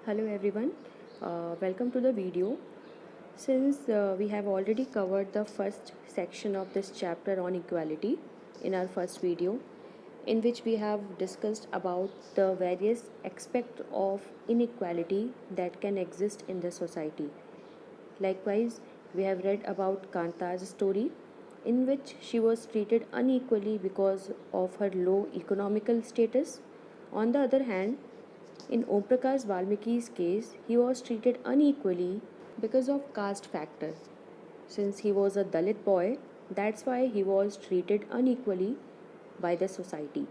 Hello everyone, welcome to the video. Since we have already covered the first section of this chapter on equality in our first video, in which we have discussed about the various aspects of inequality that can exist in the society. Likewise, we have read about Kanta's story, in which she was treated unequally because of her low economical status. On the other hand, in Om Prakash Valmiki's case, he was treated unequally because of caste factor. Since he was a Dalit boy, that's why he was treated unequally by the society.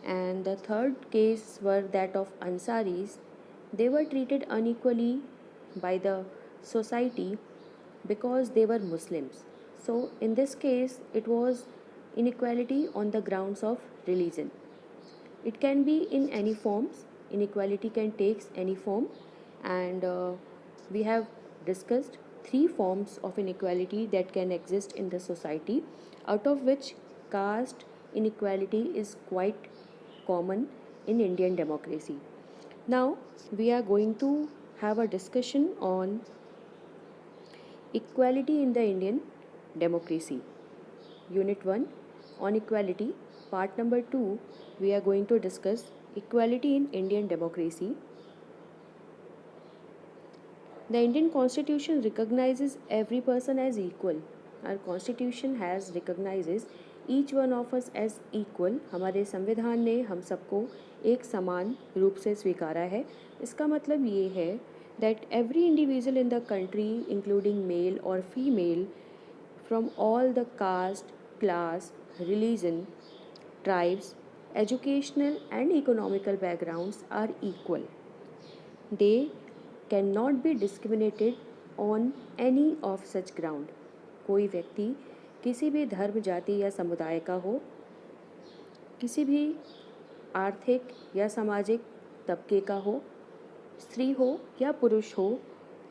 And the third case were that of Ansaris. They were treated unequally by the society because they were Muslims. So in this case, it was inequality on the grounds of religion. It can be in any forms. Inequality can take any form, and we have discussed three forms of inequality that can exist in the society, out of which caste inequality is quite common in Indian democracy. Now we are going to have a discussion on equality in the Indian democracy. Unit 1 on equality. Part number 2, we are going to discuss equality in Indian democracy. The Indian Constitution recognizes every person as equal. Our Constitution has recognizes each one of us as equal. हमारे संविधान ने हम सबको एक समान रूप से स्वीकारा है. इसका मतलब ये है that every individual in the country, including male or female, from all the caste, class, religion, tribes, educational and economical backgrounds are equal. They cannot be discriminated on any of such ground. कोई व्यक्ति किसी भी धर्म, जाति या समुदाय का हो, किसी भी आर्थिक या सामाजिक तबके का हो, स्त्री हो या पुरुष हो,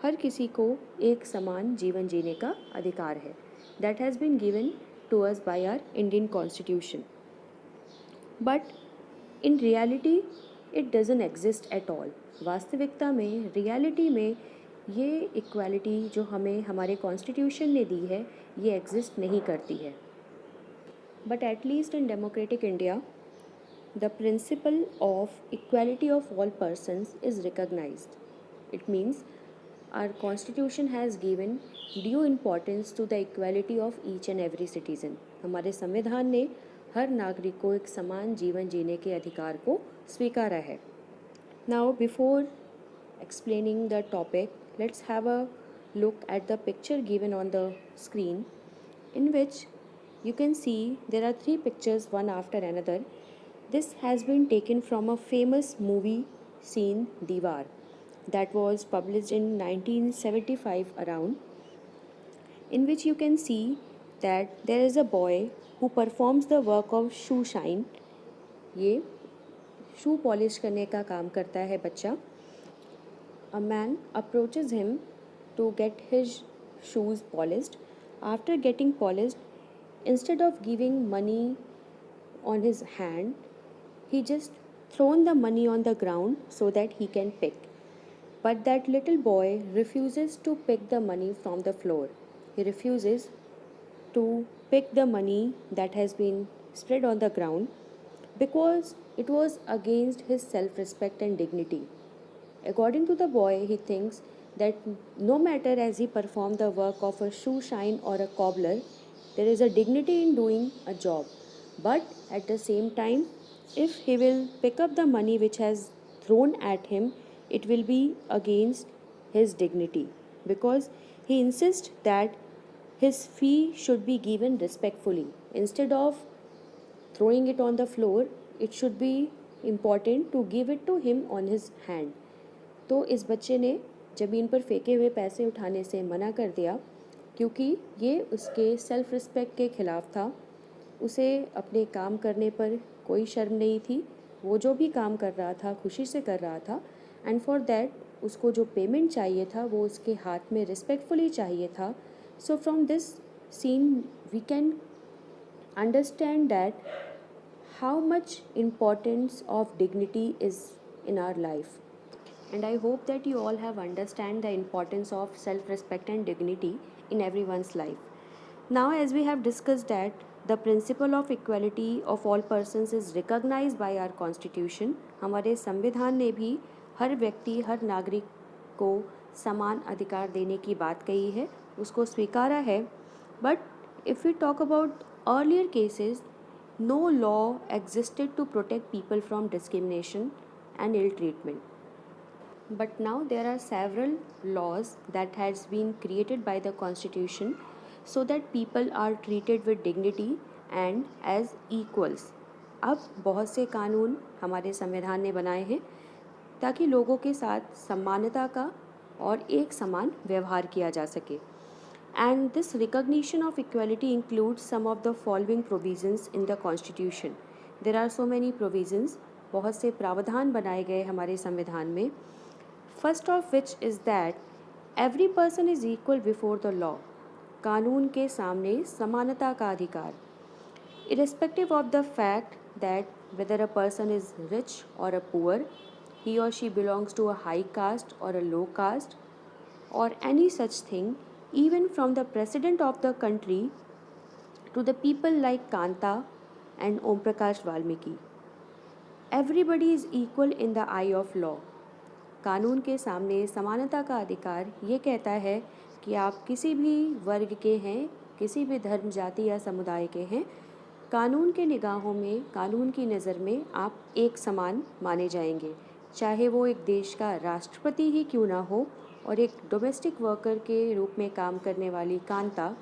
हर किसी को एक समान जीवन जीने का अधिकार है. That has been given to us by our Indian Constitution. But in reality, it doesn't exist at all. वास्तविकता में, रियलिटी में ये इक्वालिटी जो हमें हमारे कॉन्स्टिट्यूशन ने दी है, ये एग्जिस्ट नहीं करती है. But at least in democratic India, the principle of equality of all persons is recognized. It means our constitution has given due importance to the equality of each and every citizen. हमारे संविधान ने हर नागरिक को एक समान जीवन जीने के अधिकार को स्वीकारा है. Now before explaining the topic, let's have a look at the picture given on the screen, in which you can see there are three pictures one after another. This has been taken from a famous movie scene, Diwar, that was published in 1975 around, in which you can see that there is a boy who performs the work of shoe shine. ये shoe polish करने का काम करता है बच्चा. A man approaches him to get his shoes polished. After getting polished, instead of giving money on his hand, he just thrown the money on the ground so that he can pick. But that little boy refuses to pick the money from the floor. He refuses to pick the money that has been spread on the ground because it was against his self-respect and dignity. According to the boy, he thinks that no matter as he performed the work of a shoe shine or a cobbler, there is a dignity in doing a job. But at the same time, if he will pick up the money which has thrown at him, it will be against his dignity, because he insists that his fee should be given respectfully. Instead of throwing it on the floor, it should be important to give it to him on his hand. तो इस बच्चे ने ज़मीन पर फेंके हुए पैसे उठाने से मना कर दिया, क्योंकि ये उसके सेल्फ रिस्पेक्ट के ख़िलाफ़ था. उसे अपने काम करने पर कोई शर्म नहीं थी. वो जो भी काम कर रहा था खुशी से कर रहा था, एंड फॉर दैट उसको जो पेमेंट चाहिए था वो उसके हाथ में रिस्पेक्टफुली चाहिए था. So from this scene we can understand that how much importance of dignity is in our life. and I hope that you all have understand the importance of self-respect and dignity in everyone's life. Now, as we have discussed that the principle of equality of all persons is recognized by our constitution, हमारे संविधान ने भी हर व्यक्ति हर नागरिक को समान अधिकार देने की बात कही है, उसको स्वीकारा है. But if we talk about earlier cases, no law existed to protect people from discrimination and ill treatment. But now there are several laws that has been created by the constitution so that people are treated with dignity and as equals. अब बहुत से कानून हमारे संविधान ने बनाए हैं ताकि लोगों के साथ समानता का और एक समान व्यवहार किया जा सके. And this recognition of equality includes some of the following provisions in the constitution. There are so many provisions, बहुत से प्रावधान बनाए गए हमारे संविधान में. First of which is that every person is equal before the law. कानून के सामने समानता का अधिकार. Irrespective of the fact that whether a person is rich or a poor, he or she belongs to a high caste or a low caste, or any such thing, even from the president of the country to the people like Kanta and Om Prakash Valmiki. Everybody is equal in the eye of law. कानून के सामने समानता का अधिकार ये कहता है कि आप किसी भी वर्ग के हैं, किसी भी धर्म जाति या समुदाय के हैं, कानून के निगाहों में, कानून की नज़र में आप एक समान माने जाएंगे, चाहे वो एक देश का राष्ट्रपति ही क्यों ना हो और एक डोमेस्टिक वर्कर के रूप में काम करने वाली Kanta.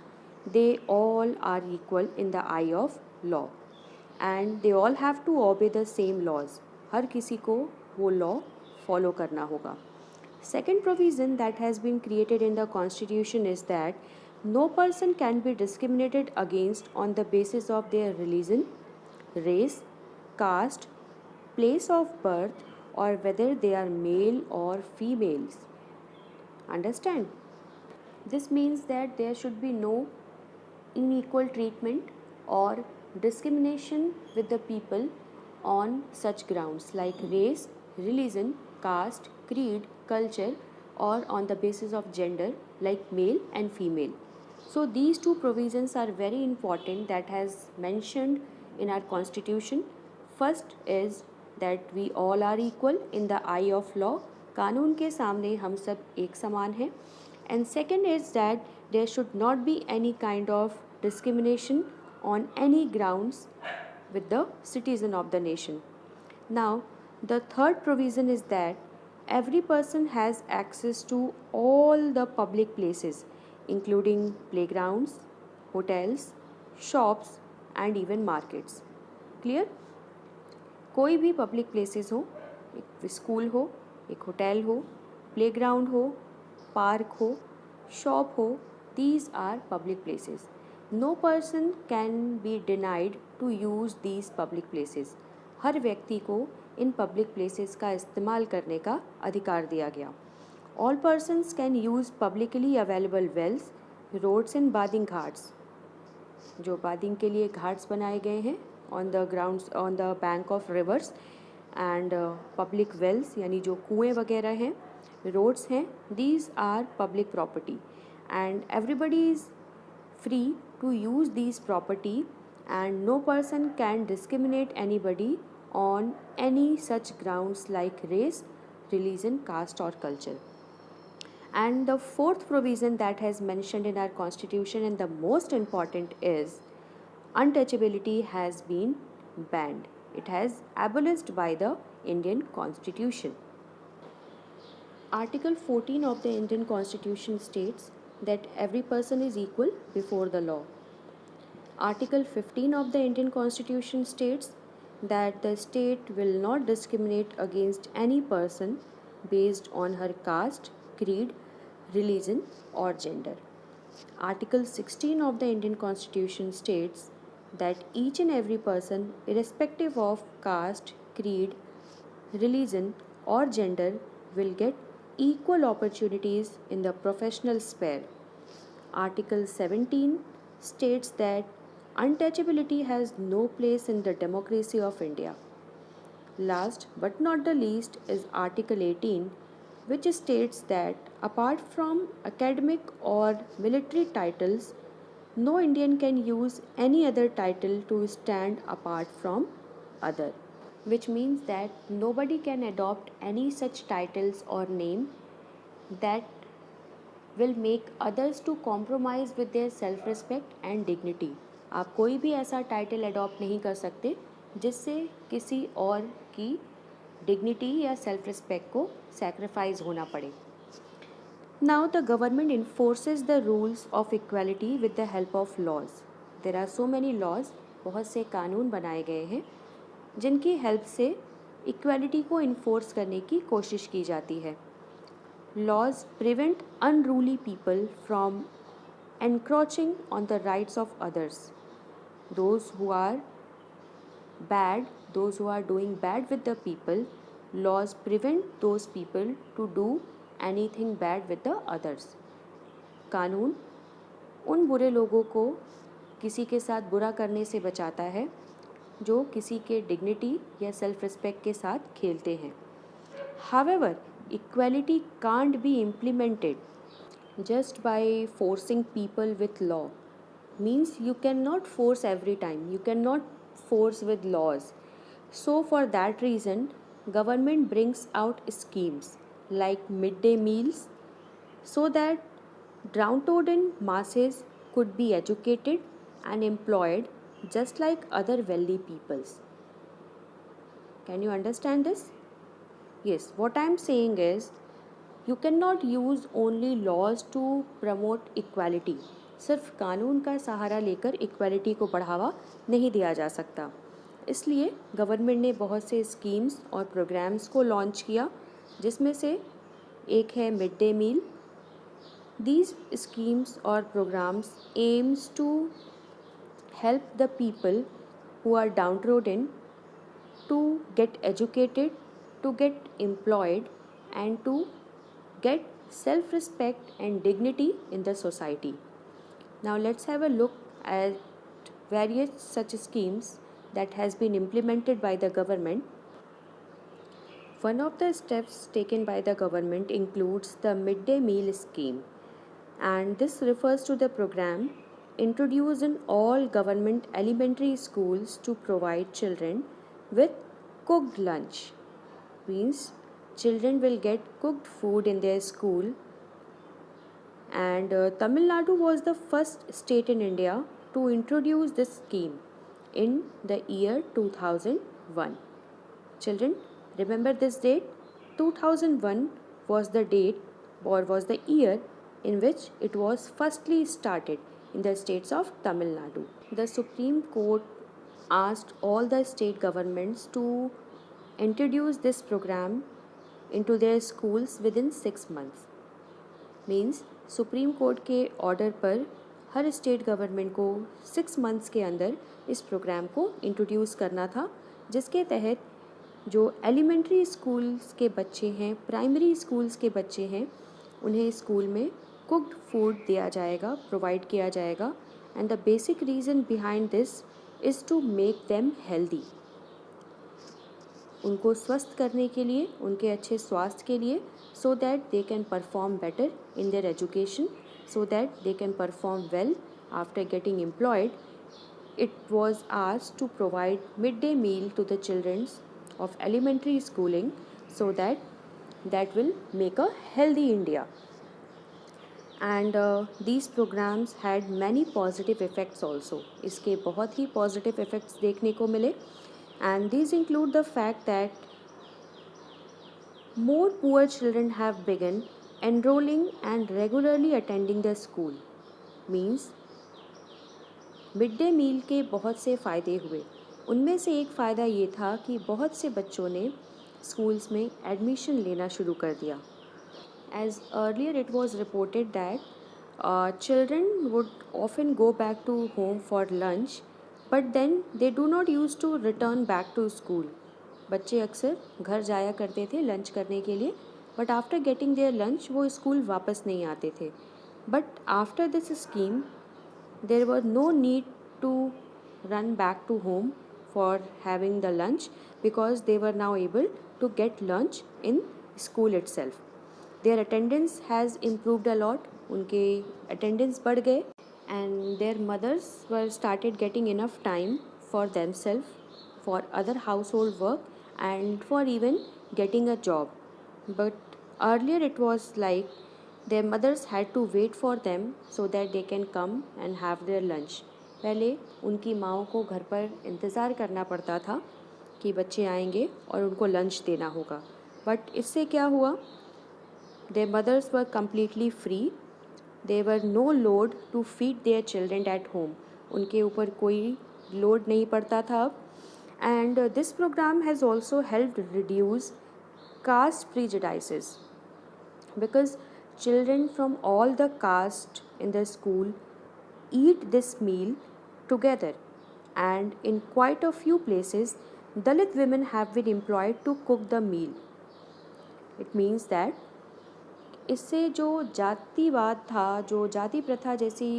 They all are equal in the eye of law and they all have to obey the same laws. हर किसी को वो लॉ फॉलो करना होगा. Second provision that has been created in the constitution is that no person can be discriminated against on the basis of their religion, race, caste, place of birth, or whether they are male or females. Understand? This means that there should be no unequal treatment or discrimination with the people on such grounds like race, religion, caste, creed, culture, or on the basis of gender like male and female. So these two provisions are very important that has mentioned in our constitution. First is that we all are equal in the eye of law. कानून के सामने हम सब एक समान हैं. And second is that there should not be any kind of discrimination on any grounds with the citizen of the nation. Now, the third provision is that every person has access to all the public places, including playgrounds, hotels, shops, and even markets. Clear? कोई भी public places हो, एक school हो, एक hotel हो, playground हो, park हो, shop हो, these are public places. No person can be denied to use these public places. हर व्यक्ति को इन पब्लिक प्लेसेस का इस्तेमाल करने का अधिकार दिया गया. All persons can use publicly available wells, roads and bathing ghats. जो बादिंग के लिए घाट्स बनाए गए हैं on the grounds on the bank of rivers and public wells यानी जो कुएँ वगैरह हैं, रोड्स हैं, these are public property and everybody is free to use these property and no person can discriminate anybody on any such grounds like race, religion, caste or culture. And the fourth provision that has mentioned in our constitution and the most important is untouchability has been banned. It has abolished by the Indian Constitution. Article 14 of the Indian Constitution states that every person is equal before the law. Article 15 of the Indian Constitution states that the state will not discriminate against any person based on her caste, creed, religion or gender. Article 16 of the Indian Constitution states that each and every person, irrespective of caste, creed, religion or gender, will get equal opportunities in the professional sphere. Article 17 states that untouchability has no place in the democracy of India. Last but not the least is Article 18 which states that apart from academic or military titles, no Indian can use any other title to stand apart from other, which means that nobody can adopt any such titles or name that will make others to compromise with their self respect and dignity. आप कोई भी ऐसा title adopt नहीं कर सकते जिससे किसी और की डिग्निटी या सेल्फ रिस्पेक्ट को सैक्रिफाइस होना पड़े. Now the government enforces the rules of equality with the help of laws. There are so many laws, बहुत से कानून बनाए गए हैं जिनकी हेल्प से इक्वालिटी को इन्फोर्स करने की कोशिश की जाती है. Laws prevent unruly people from encroaching on the rights of others. Those who are bad, those who are doing bad with the people, laws prevent those people to do anything bad with the others. कानून उन बुरे लोगों को किसी के साथ बुरा करने से बचाता है जो किसी के डिग्निटी या सेल्फ रिस्पेक्ट के साथ खेलते हैं. However, equality can't be implemented just by forcing people with law. Means you cannot force every time, you cannot force with laws. So for that reason, government brings out schemes like midday meals so that downtrodden masses could be educated and employed just like other wealthy peoples. Can you understand this? Yes, what I am saying is you cannot use only laws to promote equality. सिर्फ कानून का सहारा लेकर equality को बढ़ावा नहीं दिया जा सकता. इसलिए गवर्नमेंट ने बहुत से स्कीम्स और प्रोग्राम्स को लॉन्च किया जिसमें से एक है mid day meal. These schemes or programs aims to help the people who are downtrodden to get educated, to get employed and to get self-respect and dignity in the society. Now let's have a look at various such schemes that has been implemented by the government. One of the steps taken by the government includes the midday meal scheme, and this refers to the program introduced in all government elementary schools to provide children with cooked lunch. Means children will get cooked food in their school, and Tamil Nadu was the first state in India to introduce this scheme in the year 2001. Children, remember this date? 2001 was the date or was the year in which it was firstly started in the states of Tamil Nadu. The Supreme Court asked all the state governments to introduce this program into their schools within 6 months. Means supreme court के order पर हर state government को 6 months के अंदर इस programme को introduce करना था, जिसके तहत जो एलिमेंट्री स्कूल्स के बच्चे हैं, प्राइमरी स्कूल्स के बच्चे हैं, उन्हें स्कूल में कुक्ड फूड दिया जाएगा, प्रोवाइड किया जाएगा. And the basic reason behind this is to make them healthy. उनको स्वस्थ करने के लिए, उनके अच्छे स्वास्थ्य के लिए, so that they can perform better in their education, so that they can perform well after getting employed. It was asked to provide midday meal to the children of elementary schooling so that will make a healthy India. And these programs had many positive effects also. इसके बहुत ही positive effects देखने को मिले. And these include the fact that more poor children have begun enrolling and regularly attending the school. Means mid day meal के बहुत से फ़ायदे हुए. उनमें से एक फ़ायदा ये था कि बहुत से बच्चों ने स्कूल्स में एडमिशन लेना शुरू कर दिया. As earlier it was reported that children would often go back to home for lunch, but then they do not use to return back to school. बच्चे अक्सर घर जाया करते थे लंच करने के लिए, but after getting there lunch वो स्कूल वापस नहीं आते थे. But after this scheme there was no need to run back to home for having the lunch because they were now able to get lunch in school itself. Their attendance has improved a lot, उनके attendance बढ़ गए, and their mothers were started getting enough time for themself, for other household work, and for even getting a job. But earlier it was like their mothers had to wait for them so that they can come and have their lunch. पहले उनकी माँओं को घर पर इंतज़ार करना पड़ता था कि बच्चे आएंगे और उनको लंच देना होगा. बट इससे क्या हुआ? Their mothers were completely free. There were no load to feed their children at home. उनके ऊपर कोई लोड नहीं पड़ता था अब. And this program has also helped reduce caste prejudices, because children from all the caste in the school eat this meal together, and in quite a few places Dalit women have been employed to cook the meal. It means that इससे जो जातिवाद था, जो जाति प्रथा जैसी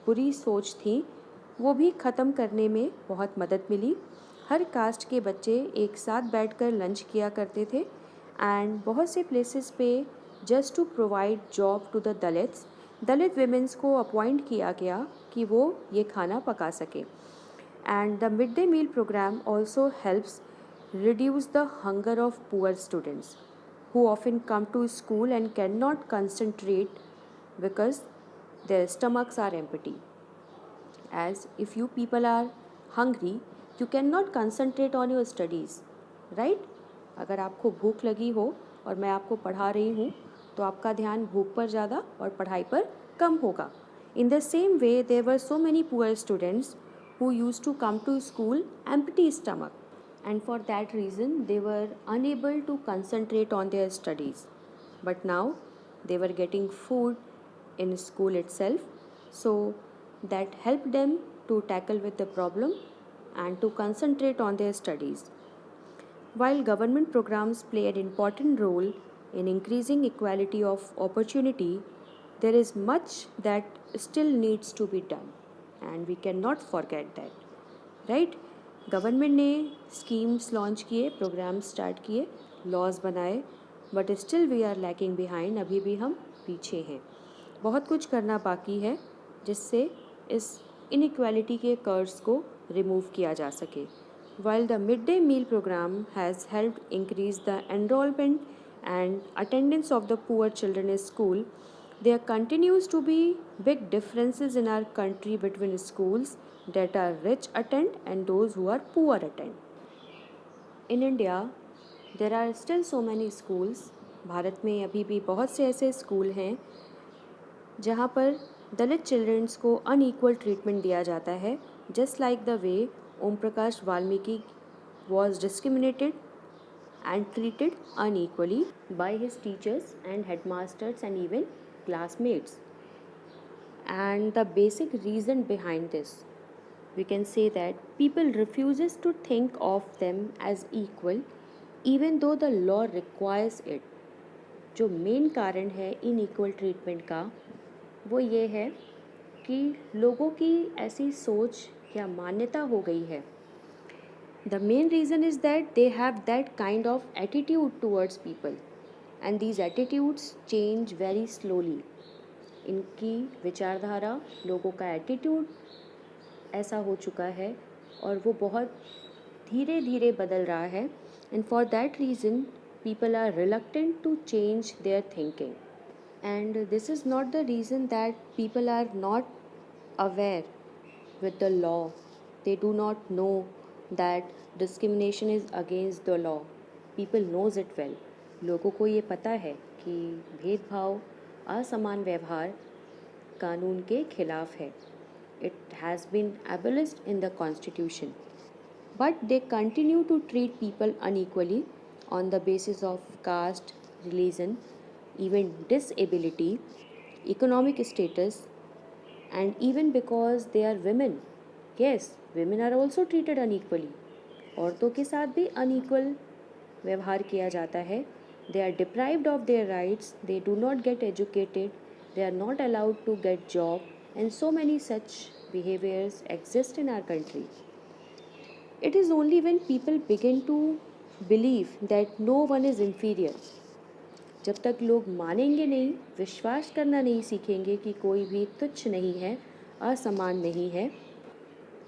बुरी सोच थी, वो भी ख़त्म करने में बहुत मदद मिली. हर कास्ट के बच्चे एक साथ बैठकर लंच किया करते थे, एंड बहुत से प्लेसेस पे just to provide job to the Dalits, Dalit womens को अपॉइंट किया गया कि वो ये खाना पका सके. And the mid day meal program also helps reduce the hunger of poor students who often come to school and cannot concentrate because their stomachs are empty. As if you people are hungry, you cannot concentrate on your studies, right? अगर आपको भूख लगी हो और मैं आपको पढ़ा रही हूँ तो आपका ध्यान भूख पर ज़्यादा और पढ़ाई पर कम होगा. In the same way, there were so many poor students who used to come to school empty stomach, and for that reason they were unable to concentrate on their studies. But now they were getting food in school itself, so that helped them to tackle with the problem and to concentrate on their studies. While government programs play an important role in increasing equality of opportunity, there is much that still needs to be done, and we cannot forget that, right? Government ने schemes launch किए, programs start किए, laws बनाए, but still we are lacking behind. अभी भी हम पीछे हैं. बहुत कुछ करना बाकी है जिससे इस इनइक्वालिटी के कर्व्स को रिमूव किया जा सके. While the mid day meal program has helped increase the enrolment and attendance of the poor children in school, there continues to be big differences in our country between schools that are rich attend and those who are poor attend. In India, there are still so many schools. Bharat में अभी भी बहुत से ऐसे school हैं जहाँ पर Dalit childrens को अनइक्वल ट्रीटमेंट दिया जाता है, just like the way Om Prakash Valmiki was discriminated and treated unequally by his teachers and headmasters and even classmates. And the basic reason behind this, we can say that people refuses to think of them as equal even though the law requires it. जो main कारण है inequal treatment का वो ये है कि लोगों की ऐसी सोच या मान्यता हो गई है. The main reason is that they have that kind of attitude towards people, and these attitudes change very slowly. इनकी विचारधारा, लोगों का एटीट्यूड ऐसा हो चुका है और वो बहुत धीरे धीरे बदल रहा है. And for that reason people are reluctant to change their thinking. And this is not the reason that people are not aware with the law. They do not know that discrimination is against the law. People knows it well. लोगों को ये पता है कि भेदभाव, असमान व्यवहार कानून के खिलाफ है. It has been abolished in the constitution. But they continue to treat people unequally on the basis of caste, religion, even disability, economic status, and even because they are women. Yes, women are also treated unequally. औरतों के साथ भी unequal व्यवहार किया जाता है. They are deprived of their rights, they do not get educated, they are not allowed to get job, and so many such behaviors exist in our country. It is only when people begin to believe that no one is inferior, जब तक लोग मानेंगे नहीं, विश्वास करना नहीं सीखेंगे कि कोई भी तुच्छ नहीं है, असमान नहीं है,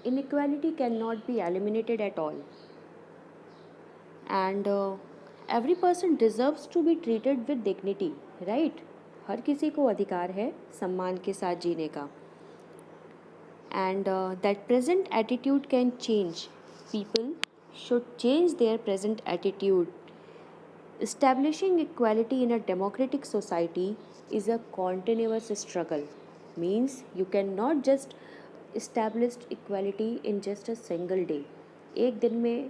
inequality cannot be eliminated at all. And every person deserves to be treated with dignity, right? हर किसी को अधिकार है सम्मान के साथ जीने का. And that present attitude can change. People should change their present attitude. Establishing equality in a democratic society is a continuous struggle. Means you cannot just establish equality in just a single day. एक दिन में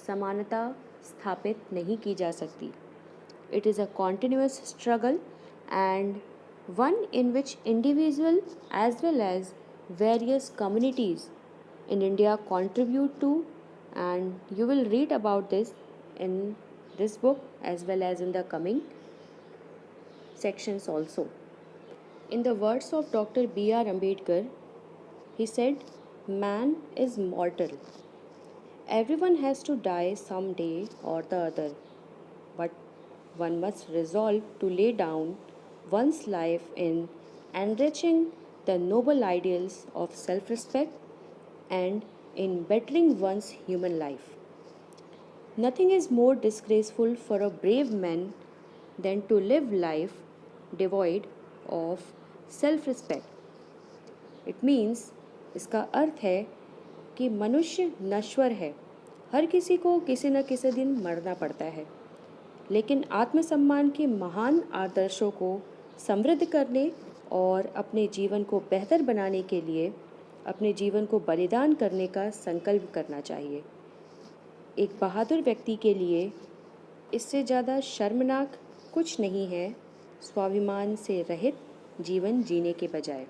समानता स्थापित नहीं की जा सकती. It is a continuous struggle and one in which individual as well as various communities in India contribute to, and you will read about this in this book as well as in the coming sections also. In the words of Dr. B.R. Ambedkar, he said, "Man is mortal. Everyone has to die someday or the other, but one must resolve to lay down one's life in enriching the noble ideals of self-respect and in bettering one's human life. Nothing is more disgraceful for a brave man than to live life devoid of self-respect." It means, इसका अर्थ है कि मनुष्य नश्वर है, हर किसी को किसी न किसी दिन मरना पड़ता है, लेकिन आत्मसम्मान के महान आदर्शों को समृद्ध करने और अपने जीवन को बेहतर बनाने के लिए अपने जीवन को बलिदान करने का संकल्प करना चाहिए. एक बहादुर व्यक्ति के लिए इससे ज़्यादा शर्मनाक कुछ नहीं है स्वाभिमान से रहित जीवन जीने के बजाय.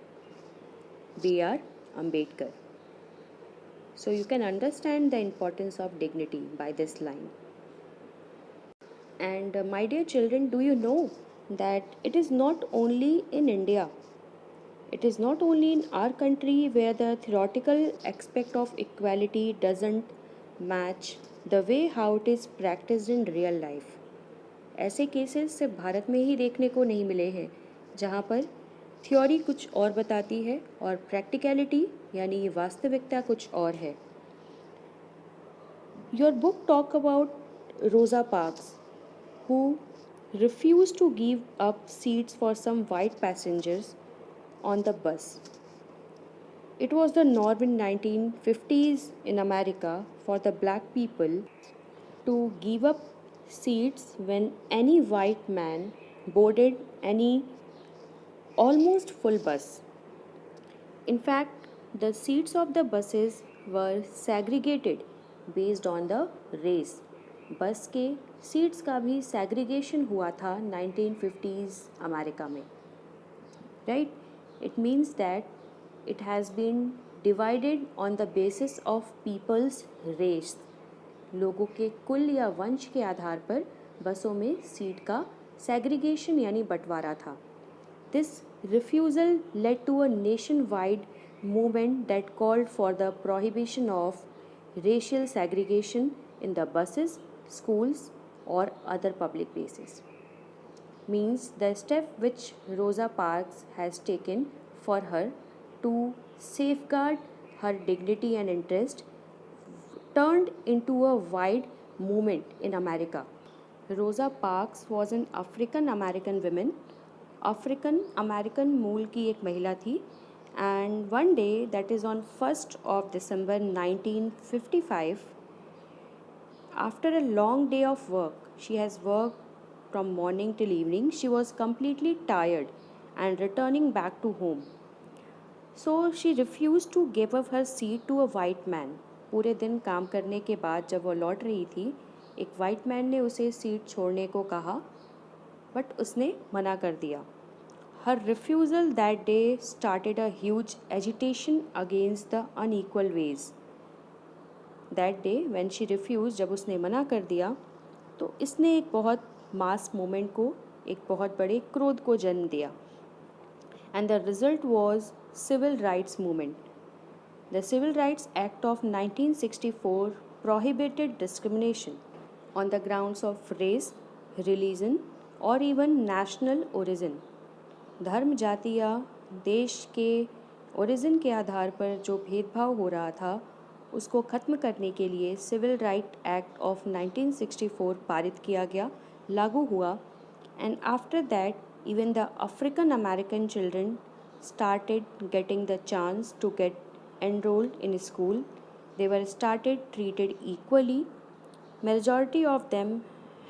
B.R. Ambedkar. So you can understand the importance of dignity by this line. And my dear children, do you know that it is not only in India, it is not only in our country where the theoretical aspect of equality doesn't match the way how it is practiced in real life. ऐसे cases सिर्फ भारत में ही देखने को नहीं मिले हैं जहाँ पर थ्योरी कुछ और बताती है और प्रैक्टिकलिटी यानी वास्तविकता कुछ और है. Your book talk about Rosa Parks, who refused to give up seats for some white passengers on the bus. It was the norm in 1950s in America for the black people to give up seats when any white man boarded any almost full bus. In fact, the seats of the buses were segregated based on the race. बस के seats का भी segregation हुआ था 1950s America में. Right? It means that it has been divided on the basis of people's race. लोगों के कुल या वंश के आधार पर बसों में सीट का सेग्रीगेशन यानी बंटवारा था. This refusal led to a nationwide movement that called for the prohibition of racial segregation in the buses, schools, or other public places. Means the step which Rosa Parks has taken for her to safeguard her dignity and interest turned into a wide movement in America. Rosa Parks was an African American woman. African American मूल की एक महिला थी. And one day that is on 1st of December 1955, after a long day of work, she has work from morning till evening, she was completely tired and returning back to home. So she refuse to give up her seat to a white man. पूरे दिन काम करने के बाद जब वो लौट रही थी, एक वाइट मैन ने उसे सीट छोड़ने को कहा, बट उसने मना कर दिया. Her refusal that day started a huge agitation against the unequal wage. That day when she refuse, जब उसने मना कर दिया तो इसने एक बहुत मास मूवमेंट को, एक बहुत बड़े क्रोध को जन्म दिया. And the result was civil rights movement. The civil rights act of 1964 prohibited discrimination on the grounds of race, religion, or even national origin. धर्म, जाति या देश के ओरिजिन के आधार पर जो भेदभाव हो रहा था उसको ख़त्म करने के लिए सिविल राइट एक्ट ऑफ 1964 पारित किया गया, लागू हुआ. And after that even the African American children started getting the chance to get enrolled in school. They were started treated equally. Majority of them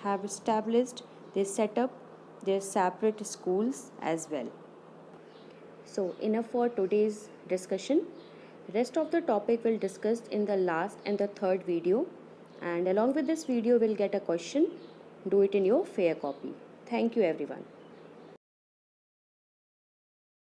have established, they set up their separate schools as well. So enough for today's discussion. Rest of the topic will discuss in the last and the third video, and along with this video we'll get a question. Do it in your fair copy. Thank you everyone.